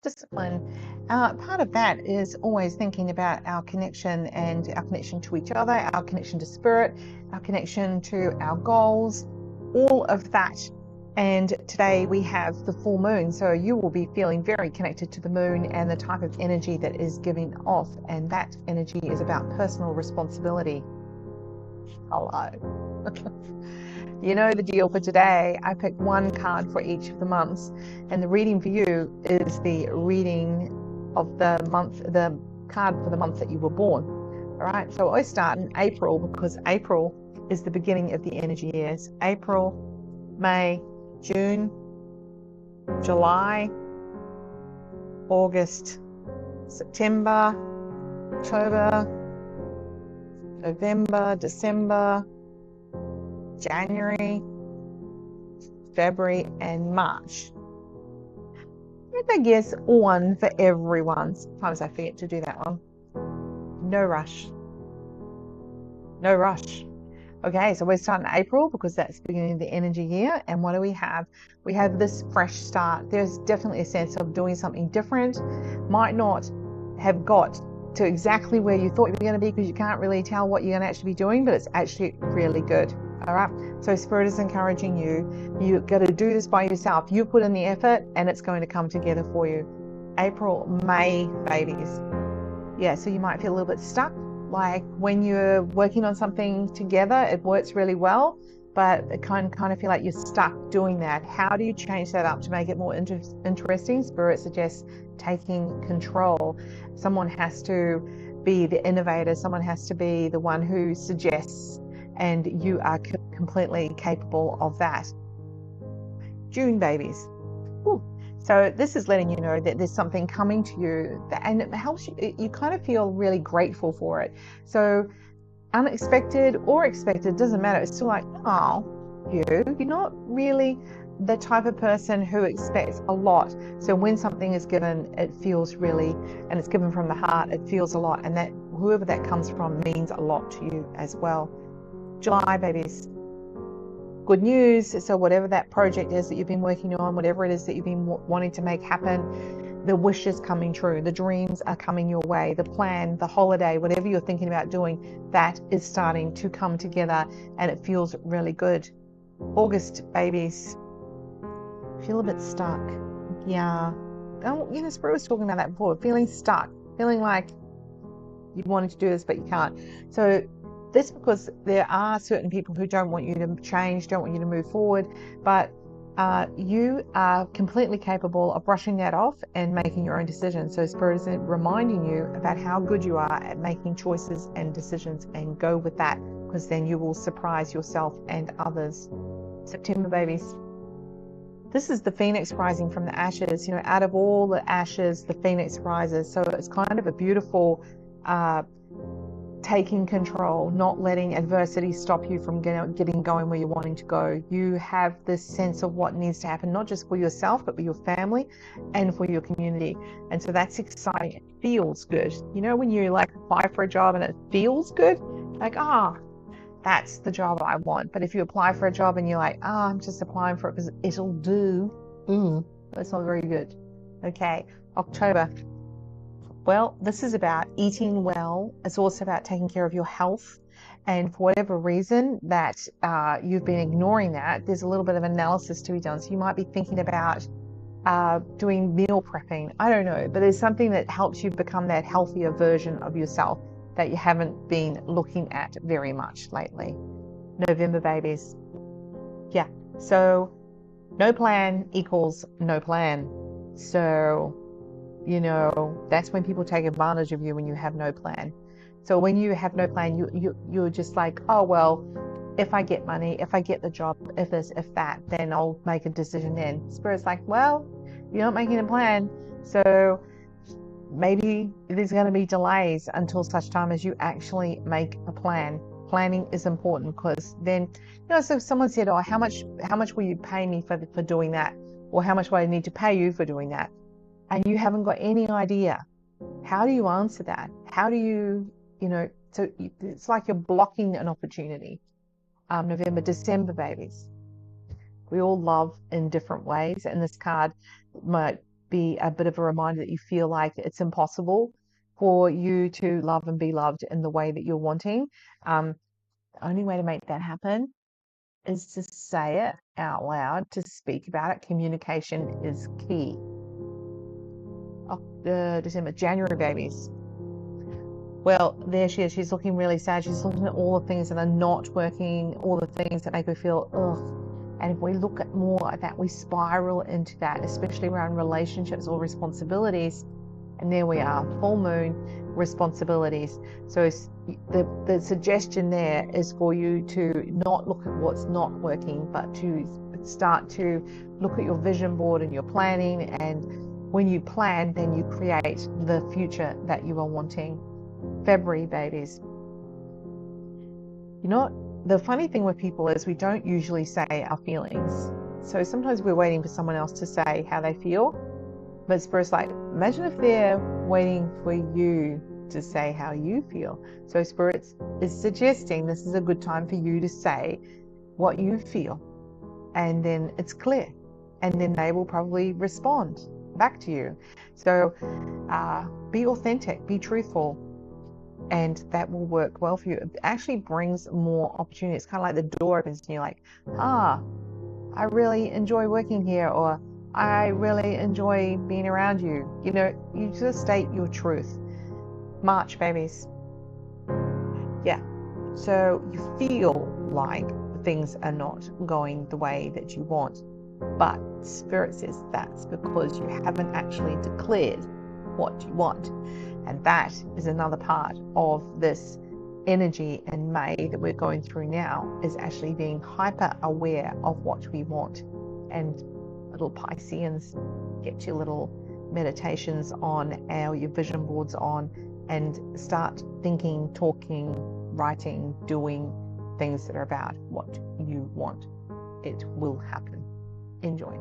discipline. Part of that is always thinking about our connection and our connection to each other, our connection to spirit, our connection to our goals, all of that. And today we have the full moon, so you will be feeling very connected to the moon and the type of energy that is giving off, and that energy is about personal responsibility. Hello. You know the deal for today. I picked one card for each of the months, and the reading for you is the reading of the month, the card for the month that you were born. All right, so I start in April because April is the beginning of the energy years. April, May, June, July, August, September, October, November, December, January, February, and March. And I guess one for everyone. Sometimes I forget to do that one. No rush. No rush. Okay, so we're starting April because that's the beginning of the energy year. And what do we have? We have this fresh start. There's definitely a sense of doing something different. Might not have got to exactly where you thought you were going to be because you can't really tell what you're going to actually be doing, but it's actually really good. All right, so Spirit is encouraging you. You've got to do this by yourself. You put in the effort and it's going to come together for you. April, May, babies. Yeah, so you might feel a little bit stuck. Like when you're working on something together, it works really well, but it kind of feel like you're stuck doing that. How do you change that up to make it more interesting? Spirit suggests taking control. Someone has to be the innovator. Someone has to be the one who suggests, and you are completely capable of that. June, babies. Ooh. So this is letting you know that there's something coming to you that, and it helps you, you kind of feel really grateful for it. So unexpected or expected, doesn't matter. It's still like, oh, you're not really the type of person who expects a lot. So when something is given, it feels really, and it's given from the heart, it feels a lot. And that whoever that comes from means a lot to you as well. July, babies. Good news. So whatever that project is that you've been working on, whatever it is that you've been wanting to make happen, the wish is coming true. The dreams are coming your way. The plan, the holiday, whatever you're thinking about doing, that is starting to come together and it feels really good. August, babies. Feel a bit stuck. Yeah. Oh, you know, Spirit was talking about that before. Feeling stuck. Feeling like you wanted to do this, but you can't. So this because there are certain people who don't want you to change, don't want you to move forward, but you are completely capable of brushing that off and making your own decisions. So Spirit is reminding you about how good you are at making choices and decisions, and go with that, because then you will surprise yourself and others. September, babies. This is the phoenix rising from the ashes. You know, out of all the ashes, the phoenix rises. So it's kind of a beautiful taking control, not letting adversity stop you from getting going where you're wanting to go. You have this sense of what needs to happen, not just for yourself, but for your family and for your community. And so that's exciting. It feels good. You know, when you like apply for a job and it feels good, like, that's the job I want. But if you apply for a job and you're like, I'm just applying for it because it'll do, that's not very good. Okay, October. Well, this is about eating well. It's also about taking care of your health. And for whatever reason that you've been ignoring that, there's a little bit of analysis to be done. So you might be thinking about doing meal prepping. I don't know, but there's something that helps you become that healthier version of yourself that you haven't been looking at very much lately. November, babies. Yeah, so no plan equals no plan. So, you know, that's when people take advantage of you, when you have no plan. So when you have no plan, you're just like, oh, well, if I get money, if I get the job, if this, if that, then I'll make a decision then. Spirit's like, well, you're not making a plan. So maybe there's going to be delays until such time as you actually make a plan. Planning is important, because then, you know, so if someone said, oh, how much will you pay me for doing that? Or how much will I need to pay you for doing that? And you haven't got any idea. How do you answer that? How do you, you know, so it's like you're blocking an opportunity. November, December, babies. We all love in different ways. And this card be a bit of a reminder that you feel like it's impossible for you to love and be loved in the way that you're wanting. The only way to make that happen is to say it out loud, to speak about it. Communication is key. January babies. Well, there she is. She's looking really sad. She's looking at all the things that are not working, all the things that make her feel ugh. And if we look at more like that, we spiral into that, especially around relationships or responsibilities. And there we are, full moon, responsibilities. So the suggestion there is for you to not look at what's not working, but to start to look at your vision board and your planning. And when you plan, then you create the future that you are wanting. February babies. You know, the funny thing with people is we don't usually say our feelings. So sometimes we're waiting for someone else to say how they feel. But Spirit's like, imagine if they're waiting for you to say how you feel. So Spirit is suggesting this is a good time for you to say what you feel. And then it's clear. And then they will probably respond back to you. So be authentic, be truthful. And that will work well for you. It actually brings more opportunity. It's kind of like the door opens and you're like, I really enjoy working here, or I really enjoy being around you. You know, you just state your truth. March babies. Yeah. So you feel like things are not going the way that you want. But Spirit says that's because you haven't actually declared what you want. And that is another part of this energy in May that we're going through now, is actually being hyper aware of what we want. And little Pisceans, get your little meditations on, your vision boards on, and start thinking, talking, writing, doing things that are about what you want. It will happen. Enjoy.